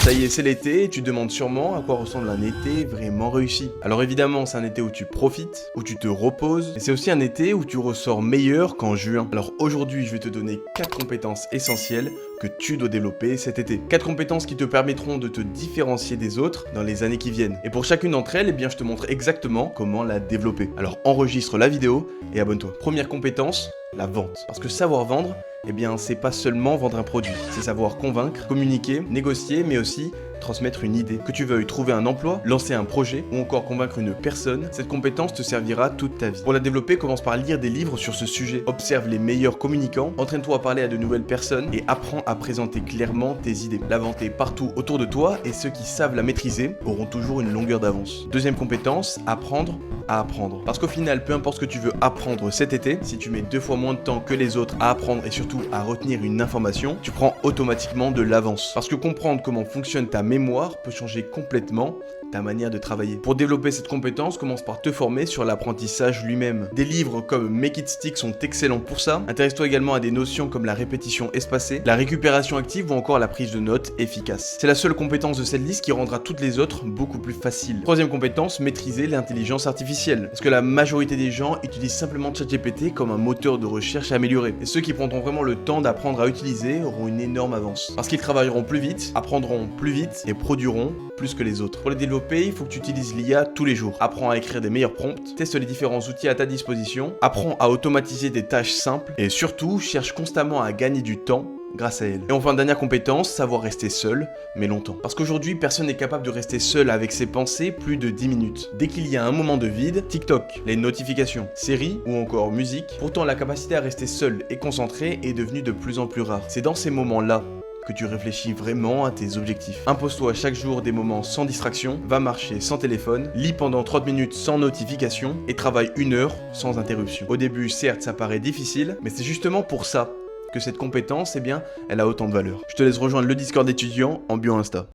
Ça y est, c'est l'été et tu te demandes sûrement à quoi ressemble un été vraiment réussi. Alors évidemment, c'est un été où tu profites, où tu te reposes, et c'est aussi un été où tu ressors meilleur qu'en juin. Alors aujourd'hui, je vais te donner 4 compétences essentielles que tu dois développer cet été. 4 compétences qui te permettront de te différencier des autres dans les années qui viennent. Et pour chacune d'entre elles, eh bien, je te montre exactement comment la développer. Alors enregistre la vidéo et abonne-toi. Première compétence, la vente. Parce que savoir vendre, eh bien, c'est pas seulement vendre un produit, c'est savoir convaincre, communiquer, négocier, mais aussi transmettre une idée. Que tu veuilles trouver un emploi, lancer un projet ou encore convaincre une personne, cette compétence te servira toute ta vie. Pour la développer, commence par lire des livres sur ce sujet. Observe les meilleurs communicants, entraîne-toi à parler à de nouvelles personnes et apprends à présenter clairement tes idées. La vente est partout autour de toi et ceux qui savent la maîtriser auront toujours une longueur d'avance. Deuxième compétence, apprendre à apprendre. Parce qu'au final, peu importe ce que tu veux apprendre cet été, si tu mets 2 fois moins de temps que les autres à apprendre et surtout à retenir une information, tu prends automatiquement de l'avance. Parce que comprendre comment fonctionne ta mémoire peut changer complètement ta manière de travailler. Pour développer cette compétence, commence par te former sur l'apprentissage lui-même. Des livres comme Make It Stick sont excellents pour ça. Intéresse-toi également à des notions comme la répétition espacée, la récupération active ou encore la prise de notes efficace. C'est la seule compétence de cette liste qui rendra toutes les autres beaucoup plus faciles. Troisième compétence, maîtriser l'intelligence artificielle. Parce que la majorité des gens utilisent simplement ChatGPT comme un moteur de recherche amélioré. Et ceux qui prendront vraiment le temps d'apprendre à utiliser auront une énorme avance. Parce qu'ils travailleront plus vite, apprendront plus vite et produiront plus que les autres. Pour les développer, il faut que tu utilises l'IA tous les jours. Apprends à écrire des meilleurs prompts, teste les différents outils à ta disposition, apprends à automatiser des tâches simples et surtout, cherche constamment à gagner du temps grâce à elle. Et enfin, dernière compétence, savoir rester seul, mais longtemps. Parce qu'aujourd'hui, personne n'est capable de rester seul avec ses pensées plus de 10 minutes. Dès qu'il y a un moment de vide, TikTok, les notifications, séries ou encore musique, pourtant la capacité à rester seul et concentré est devenue de plus en plus rare. C'est dans ces moments-là que tu réfléchis vraiment à tes objectifs. Impose-toi chaque jour des moments sans distraction, va marcher sans téléphone, lis pendant 30 minutes sans notification et travaille 1 heure sans interruption. Au début, certes, ça paraît difficile, mais c'est justement pour ça que cette compétence, eh bien, elle a autant de valeur. Je te laisse rejoindre le Discord étudiant en bio Insta.